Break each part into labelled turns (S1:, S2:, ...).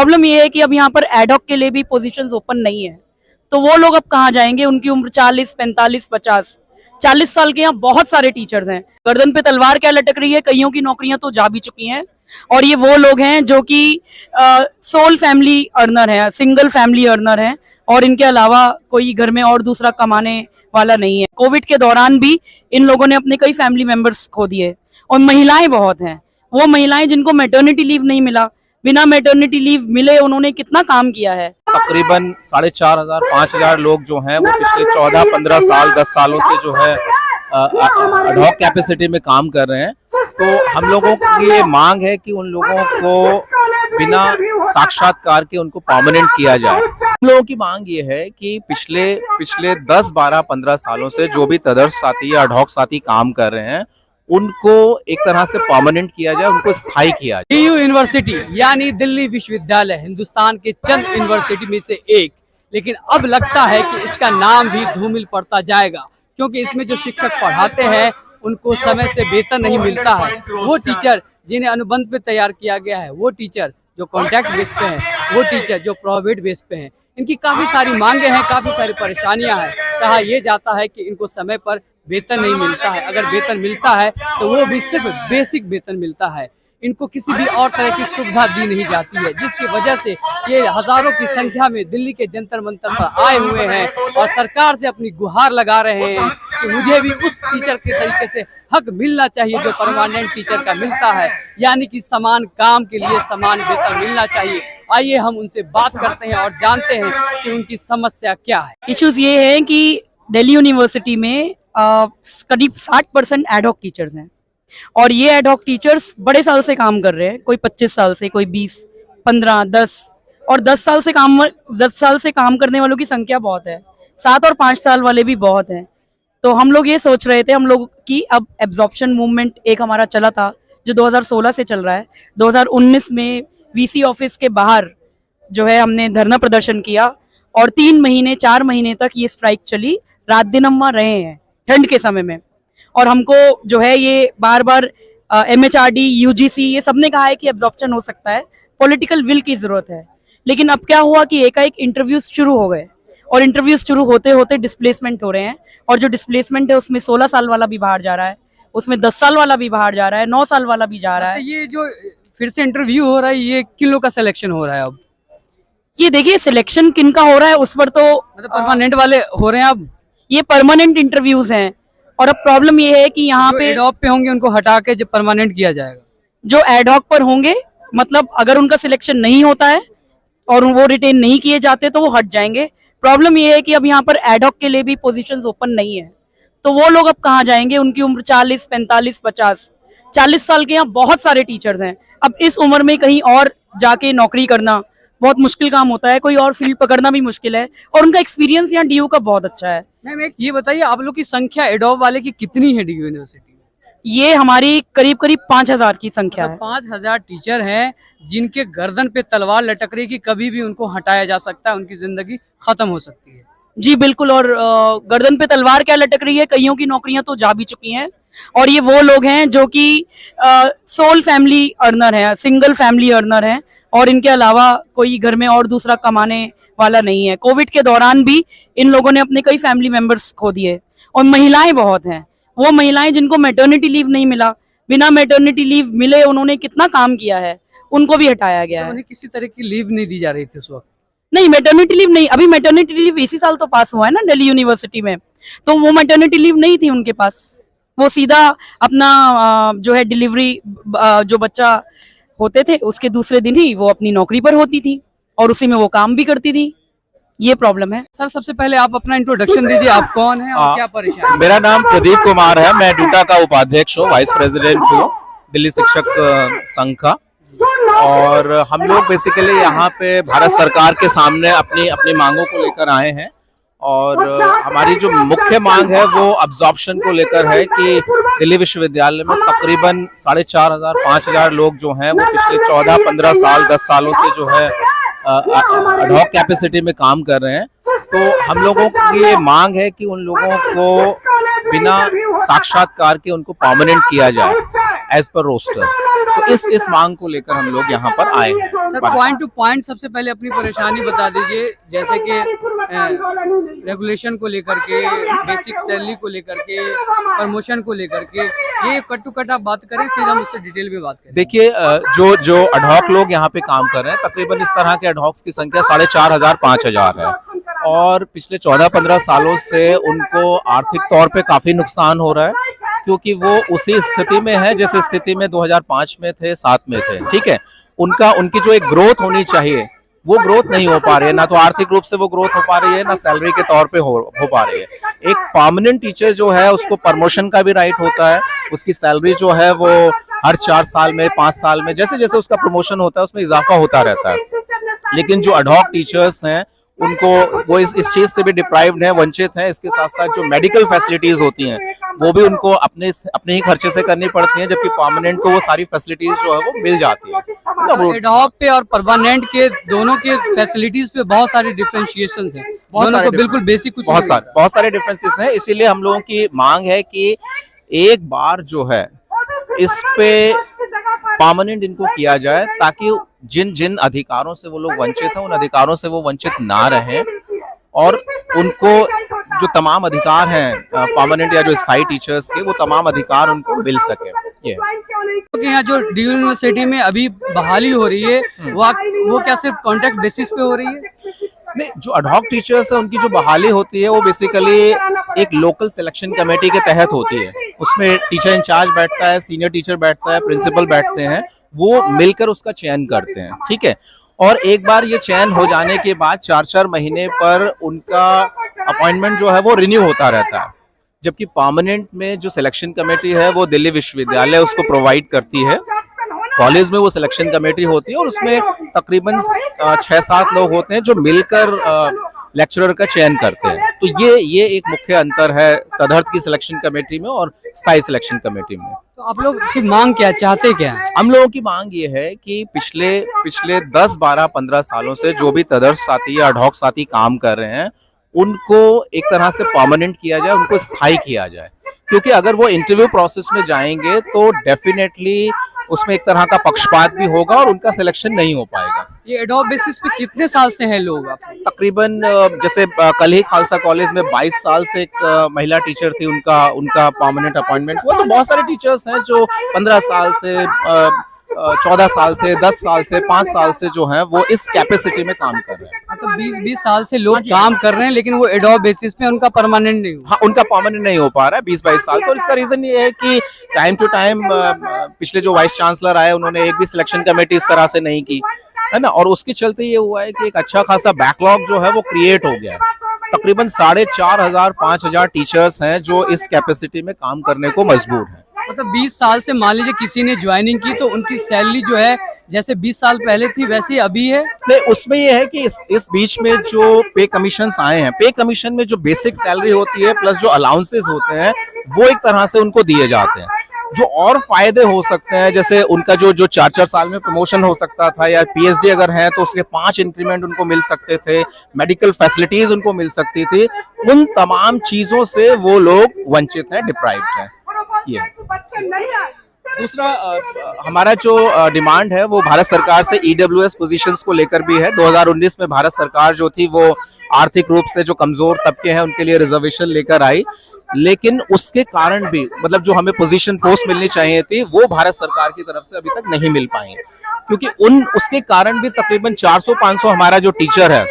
S1: Problem ये है कि अब यहाँ पर एडहॉक के लिए भी पोजीशंस ओपन नहीं है, तो वो लोग अब कहाँ जाएंगे? उनकी उम्र 40, 45, 50, 40 साल के यहाँ बहुत सारे टीचर्स हैं। गर्दन पे तलवार क्या लटक रही है, कईयों की नौकरियां तो जा भी चुकी हैं और ये वो लोग हैं जो कि सोल फैमिली अर्नर है, सिंगल फैमिली अर्नर है और इनके अलावा कोई घर में और दूसरा कमाने वाला नहीं है। कोविड के दौरान भी इन लोगों ने अपने कई फैमिली मेंबर्स खो दिए और महिलाएं बहुत हैं, वो महिलाएं जिनको मैटरनिटी लीव नहीं मिला, बिना मैटरनिटी लीव मिले उन्होंने कितना काम किया है।
S2: तकरीबन 4,500 5,000 लोग जो हैं वो पिछले 14-15 साल 10 सालों से जो है एडहॉक कैपेसिटी में काम कर रहे हैं। तो हम लोगों की ये मांग है कि उन लोगों को बिना साक्षात्कार के उनको परमानेंट किया जाए। हम लोगों की मांग ये है कि पिछले 10, 12, 15 सालों से जो भी तदर्स साथी या एडहॉक साथी काम कर रहे हैं उनको एक तरह से परमानेंट किया जाए, उनको स्थायी किया जाए।
S3: DU यूनिवर्सिटी यानी दिल्ली विश्वविद्यालय हिंदुस्तान के चंद यूनिवर्सिटी में से एक, लेकिन अब लगता है कि इसका नाम भी धूमिल पड़ता जाएगा, क्योंकि इसमें जो शिक्षक पढ़ाते हैं उनको समय से वेतन नहीं मिलता है। वो टीचर जिन्हें अनुबंध पे तैयार किया गया है, वो टीचर जो कॉन्ट्रैक्ट बेस पे हैं, वो टीचर जो प्राइवेट बेस पे हैं, इनकी काफ़ी सारी मांगे हैं, काफ़ी सारी परेशानियां हैं। कहा यह जाता है कि इनको समय पर वेतन नहीं मिलता है, अगर वेतन मिलता है तो वो भी सिर्फ बेसिक वेतन मिलता है, इनको किसी भी और तरह की सुविधा दी नहीं जाती है, जिसकी वजह से ये हजारों की संख्या में दिल्ली के जंतर मंतर पर आए हुए हैं और सरकार से अपनी गुहार लगा रहे हैं कि मुझे भी उस टीचर के तरीके से हक मिलना चाहिए जो परमानेंट टीचर का मिलता है, यानी कि समान काम के लिए समान वेतन मिलना चाहिए। आइए हम उनसे बात करते हैं और जानते हैं कि उनकी समस्या क्या है।
S1: इश्यूज ये है कि दिल्ली यूनिवर्सिटी में करीब 60% एडहॉक टीचर्स हैं और ये एडहॉक टीचर्स बड़े साल से काम कर रहे हैं, कोई 25 साल से, कोई 20, 15, 10 और 10 साल से काम करने वालों की संख्या बहुत है, 7 और 5 साल वाले भी बहुत हैं। तो हम लोग ये सोच रहे थे, हम लोग की अब एब्जॉर्प्शन मूवमेंट एक हमारा चला था जो 2016 से चल रहा है। 2019 में VC ऑफिस के बाहर जो है हमने धरना प्रदर्शन किया और 3 महीने 4 महीने तक ये स्ट्राइक चली, रात दिन हम वहाँ रहे हैं ठंड के समय में। और हमको जो है ये बार बार MHRD, UGC ये सब ने कहा है कि एब्जॉर्प्शन हो सकता है, पॉलिटिकल विल की जरूरत है। लेकिन अब क्या हुआ कि एकाएक इंटरव्यूज शुरू हो गए और इंटरव्यूज शुरू होते होते डिस्प्लेसमेंट हो रहे हैं और जो डिस्प्लेसमेंट है उसमें 16 साल वाला भी बाहर जा रहा है, उसमें 10 साल वाला भी बाहर जा रहा है, 9 साल वाला भी जा रहा है।
S3: ये जो फिर से इंटरव्यू हो रहा है, ये किन लोग का सिलेक्शन हो रहा है? अब
S1: ये देखिए सिलेक्शन किन का हो रहा है उस पर तो
S3: मतलब परमानेंट वाले हो रहे हैं। अब
S1: ये परमानेंट इंटरव्यूज हैं और अब प्रॉब्लम ये है कि यहाँ पे
S3: एडहॉक पे होंगे उनको हटा के जब परमानेंट किया जाएगा।
S1: जो एडहॉक पर होंगे, मतलब अगर उनका सिलेक्शन नहीं होता है और वो रिटेन नहीं किए जाते तो वो हट जाएंगे। प्रॉब्लम ये है कि अब यहाँ पर एडहॉक के लिए भी पोजीशंस ओपन नहीं है, तो वो लोग अब कहाँ जाएंगे? उनकी उम्र 40, 45, 50, 40 साल के यहाँ बहुत सारे टीचर्स हैं। अब इस उम्र में कहीं और जाके नौकरी करना बहुत मुश्किल काम होता है, कोई और फील्ड पकड़ना भी मुश्किल है और उनका एक्सपीरियंस यहाँ DU का बहुत अच्छा है।
S3: मैम एक ये बताइए, आप लोग की संख्या एडहॉक वाले की कितनी है DU यूनिवर्सिटी में?
S1: ये हमारी करीब 5,000 की संख्या है।
S3: 5,000 टीचर हैं जिनके गर्दन पे तलवार लटक रही है कि कभी भी उनको हटाया जा सकता है, उनकी जिंदगी खत्म हो सकती है।
S1: जी बिल्कुल, और गर्दन पे तलवार क्या लटक रही है, कईयों की नौकरियां तो जा भी चुकी हैं और ये वो लोग हैं जो कि सोल फैमिली अर्नर है, सिंगल फैमिली अर्नर है और इनके अलावा कोई घर में और दूसरा कमाने वाला नहीं है। कोविड के दौरान भी इन लोगों ने अपने कई फैमिली मेंबर्स खो दिए और महिलाएं बहुत हैं, वो महिलाएं जिनको मैटरनिटी लीव नहीं मिला, बिना मैटरनिटी लीव मिले उन्होंने कितना काम किया है, उनको भी हटाया गया है।
S3: उन्हें किसी तरह की लीव नहीं दी जा रही थी उस वक्त?
S1: नहीं, मैटरनिटी लीव नहीं, अभी मैटरनिटी लीव इसी साल तो पास हुआ है ना दिल्ली यूनिवर्सिटी में, तो वो मैटरनिटी लीव नहीं थी उनके पास, वो सीधा अपना जो है डिलीवरी जो बच्चा होते थे उसके दूसरे दिन ही वो अपनी नौकरी पर होती थी और उसी में वो काम भी करती थी। ये प्रॉब्लम है।
S3: सर सबसे पहले आप अपना इंट्रोडक्शन दीजिए, आप कौन हैं और क्या परेशानी?
S2: मेरा नाम प्रदीप कुमार है, मैं डूटा का उपाध्यक्ष हूँ, वाइस प्रेसिडेंट हूँ दिल्ली शिक्षक संघ का। और हम लोग बेसिकली यहाँ पे भारत सरकार के सामने अपनी मांगों को लेकर आए हैं और हमारी जो मुख्य मांग है वो अब्जॉर्प्शन को लेकर है कि दिल्ली विश्वविद्यालय में तकरीबन 4,500 5,000 लोग जो हैं वो पिछले 14-15 साल 10 सालों से जो है एडहॉक कैपेसिटी में काम कर रहे हैं। तो हम लोगों की ये मांग है कि उन लोगों को बिना साक्षात्कार के उनको परमानेंट किया जाए एज पर रोस्टर। तो इस मांग को लेकर हम लोग यहाँ पर आए हैं।
S3: सर, पॉइंट टू पॉइंट सबसे पहले अपनी परेशानी बता दीजिए, जैसे कि रेगुलेशन को लेकर के, बेसिक सैलरी को लेकर के, प्रमोशन को लेकर के, ये कट टू कट आप बात करें, फिर हम उससे डिटेल में बात करें।
S2: देखिए, जो एडहॉक लोग यहाँ पे काम कर रहे हैं, तकरीबन इस तरह के एडहॉक्स की संख्या 4,500 5,000 है, और पिछले 14-15 सालों से उनको आर्थिक तौर पे काफी नुकसान हो रहा है, क्योंकि वो उसी स्थिति में है जिस स्थिति में 2005 में थे, 7 में थे। ठीक है, उनकी जो एक ग्रोथ होनी चाहिए वो ग्रोथ नहीं हो पा रही है, ना तो आर्थिक रूप से वो ग्रोथ हो पा रही है, ना सैलरी के तौर पे हो पा रही है। एक परमानेंट टीचर जो है उसको प्रमोशन का भी राइट होता है, उसकी सैलरी जो है वो हर 4 साल में, 5 साल में, जैसे जैसे उसका प्रमोशन होता है उसमें इजाफा होता रहता है। लेकिन जो एडहॉक टीचर्स हैं उनको वो इस चीज से भी डिप्राइव्ड हैं, वंचित हैं। इसके साथ साथ जो मेडिकल फैसिलिटीज होती हैं वो भी उनको अपने ही खर्चे से करनी पड़ती हैं, जबकि परमानेंट को वो सारी फैसिलिटीज जो है वो मिल जाती है।
S3: एडहॉक पे और परमानेंट के दोनों के फैसिलिटीज पे बहुत सारे डिफरेंशिएशंस हैं, दोनों को बिल्कुल बेसिक कुछ
S2: बहुत सारे डिफरेंसेस हैं। इसीलिए हम लोगों की मांग है कि एक बार जो है इस पे परमानेंट इनको किया जाए, ताकि जिन जिन अधिकारों से वो लोग वंचित हैं उन अधिकारों से वो वंचित ना रहें, और उनको जो तमाम अधिकार हैं परमानेंट या जो स्थायी टीचर्स के, वो तमाम अधिकार उनको मिल सके। ये
S3: यहाँ जो डी यूनिवर्सिटी में अभी बहाली हो रही है वो क्या सिर्फ कॉन्ट्रैक्ट बेसिस पे हो रही है?
S2: नहीं, जो एडहॉक टीचर्स है उनकी जो बहाली होती है वो बेसिकली एक लोकल सिलेक्शन कमेटी के तहत होती है। उसमें टीचर इंचार्ज बैठता है, सीनियर टीचर बैठता है, प्रिंसिपल बैठते हैं, वो मिलकर उसका चयन करते हैं। ठीक है, और एक बार ये चयन हो जाने के बाद 4-4 महीने पर उनका अपॉइंटमेंट जो है वो रिन्यू होता रहता है। जबकि परमानेंट में जो सिलेक्शन कमेटी है वो दिल्ली विश्वविद्यालय उसको प्रोवाइड करती है। कॉलेज में वो सिलेक्शन कमेटी होती है और उसमें तकरीबन 6-7 लोग होते हैं जो मिलकर लेक्चरर का चयन करते हैं। तो ये एक मुख्य अंतर है तदर्थ की सिलेक्शन कमेटी में और स्थायी सिलेक्शन कमेटी में।
S3: तो आप लोग की मांग क्या चाहते क्या?
S2: हम लोगों की मांग ये है कि पिछले 10, 12, 15 सालों से जो भी तदर्थ साथी या एडहॉक साथी काम कर रहे हैं उनको एक तरह से परमानेंट किया जाए, उनको स्थायी किया जाए। क्योंकि अगर वो इंटरव्यू प्रोसेस में जाएंगे तो डेफिनेटली उसमें एक तरह का पक्षपात भी होगा और उनका सिलेक्शन नहीं हो पाएगा।
S3: ये एडहॉक बेसिस पे कितने साल से हैं लोग?
S2: तकरीबन जैसे कल ही खालसा कॉलेज में 22 साल से एक महिला टीचर थी, उनका परमानेंट अपॉइंटमेंट हुआ। तो बहुत सारे टीचर्स हैं जो 15 साल से, 14 साल से, 10 साल से, 5 साल से जो है वो इस कैपेसिटी में काम कर रहे हैं।
S3: मतलब 20-20 साल से लोग काम कर रहे हैं, लेकिन वो एडहॉक बेसिस पे उनका परमानेंट नहीं हुआ।
S2: हाँ, उनका परमानेंट नहीं हो पा रहा है 20-22 साल से। और इसका रीजन ये है कि टाइम टू टाइम पिछले जो वाइस चांसलर आए उन्होंने एक भी सिलेक्शन कमेटी इस तरह से नहीं की है ना, और उसके चलते ये हुआ है कि एक अच्छा खासा बैकलॉग जो है वो क्रिएट हो गया है। तकरीबन 4,500-5,000 टीचर्स हैं जो इस कैपेसिटी में काम करने को मजबूर हैं।
S3: मतलब 20 साल से मान लीजिए किसी ने ज्वाइनिंग की तो उनकी सैलरी जो है जैसे 20 साल पहले थी वैसे अभी है? नहीं,
S2: उसमें ये है कि इस बीच में जो पे कमीशन आए हैं, पे कमीशन में जो बेसिक सैलरी होती है प्लस जो अलाउंसेस होते हैं वो एक तरह से उनको दिए जाते हैं। जो और फायदे हो सकते हैं, जैसे उनका जो 4-4 साल में प्रमोशन हो सकता था, या पीएचडी अगर है तो उसके 5 इंक्रीमेंट उनको मिल सकते थे, मेडिकल फैसिलिटीज उनको मिल सकती थी, उन तमाम चीजों से वो लोग वंचित हैं, डिप्राइव्ड हैं। ये दूसरा हमारा जो डिमांड है वो भारत सरकार से ईडब्ल्यूएस पोजीशंस को लेकर भी है। 2019 में भारत सरकार जो थी वो आर्थिक रूप से जो कमजोर तबके हैं उनके लिए रिजर्वेशन लेकर आई, लेकिन उसके कारण भी मतलब जो हमें पोजीशन पोस्ट मिलनी चाहिए थी वो भारत सरकार की तरफ से अभी तक नहीं मिल पाई है, क्योंकि उसके कारण भी तकरीबन 400-500 हमारा जो टीचर है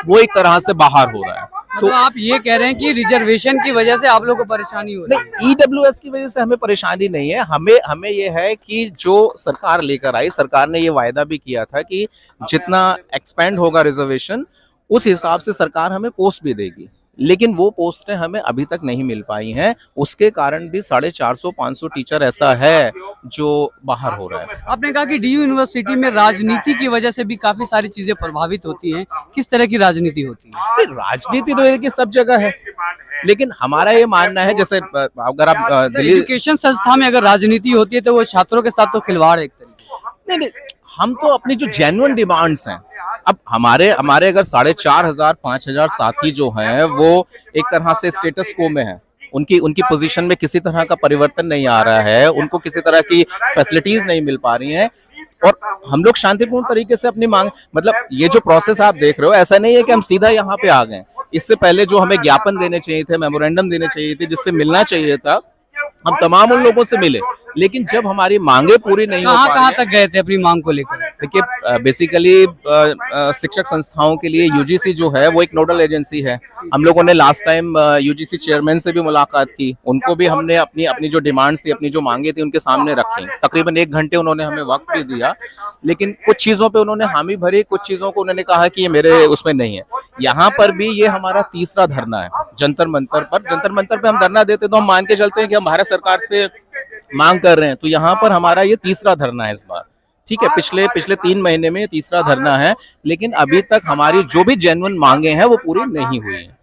S2: वो एक तरह से बाहर हो रहा है।
S3: तो आप ये कह रहे हैं कि रिजर्वेशन की वजह से आप लोगों को परेशानी हो रही है?
S2: नहीं, ईडब्ल्यूएस की वजह से हमें परेशानी नहीं है। हमें ये है कि जो सरकार लेकर आई, सरकार ने ये वायदा भी किया था कि जितना एक्सपेंड होगा रिजर्वेशन उस हिसाब से सरकार हमें पोस्ट भी देगी, लेकिन वो पोस्टें हमें अभी तक नहीं मिल पाई हैं। उसके कारण भी 450-500 टीचर ऐसा है जो बाहर हो रहा है।
S3: आपने कहा कि डीयू यूनिवर्सिटी में राजनीति की वजह से भी काफी सारी चीजें प्रभावित होती हैं, किस तरह की राजनीति होती है?
S2: राजनीति तो देखिए सब जगह है, लेकिन हमारा ये मानना है जैसे अगर आप दिल्ली
S3: एजुकेशन संस्था में अगर राजनीति होती है तो वो छात्रों के साथ तो खिलवाड़ एक तरीके।
S2: नहीं, हम तो अपनी जो जेन्युइन डिमांड्स हैं, अब हमारे अगर 4,500-5,000 साथी जो हैं वो एक तरह से स्टेटस को में है, उनकी उनकी पोजीशन में किसी तरह का परिवर्तन नहीं आ रहा है, उनको किसी तरह की फैसिलिटीज नहीं मिल पा रही हैं, और हम लोग शांतिपूर्ण तरीके से अपनी मांग, मतलब ये जो प्रोसेस आप देख रहे हो, ऐसा नहीं है कि हम सीधा यहाँ पे आ गए। इससे पहले जो हमें ज्ञापन देने चाहिए थे, मेमोरेंडम देने चाहिए थे, जिससे मिलना चाहिए था, हम तमाम उन लोगों से मिले, लेकिन जब हमारी मांगे पूरी नहीं हो पा रही
S3: कहाँ तक गए थे अपनी मांग को लेकर?
S2: देखिए, बेसिकली शिक्षक संस्थाओं के लिए यूजीसी जो है वो एक नोडल एजेंसी है। हम लोगों ने लास्ट टाइम यूजीसी चेयरमैन से भी मुलाकात की, उनको भी हमने अपनी अपनी जो डिमांड्स थी, अपनी जो मांगे थी, उनके सामने रखी। तकरीबन 1 घंटे उन्होंने हमें वक्त भी दिया, लेकिन कुछ चीजों पे उन्होंने हामी भरी, कुछ चीजों को उन्होंने कहा कि ये मेरे उसमें नहीं है। यहाँ पर भी ये हमारा तीसरा धरना है जंतर मंतर पर। जंतर मंतर पे हम धरना देते तो हम मान के चलते हैं कि हम भारत सरकार से मांग कर रहे हैं, तो यहाँ पर हमारा ये तीसरा धरना है इस बार। ठीक है, पिछले 3 महीने में तीसरा धरना है, लेकिन अभी तक हमारी जो भी जेन्युइन मांगे हैं वो पूरी नहीं हुई है।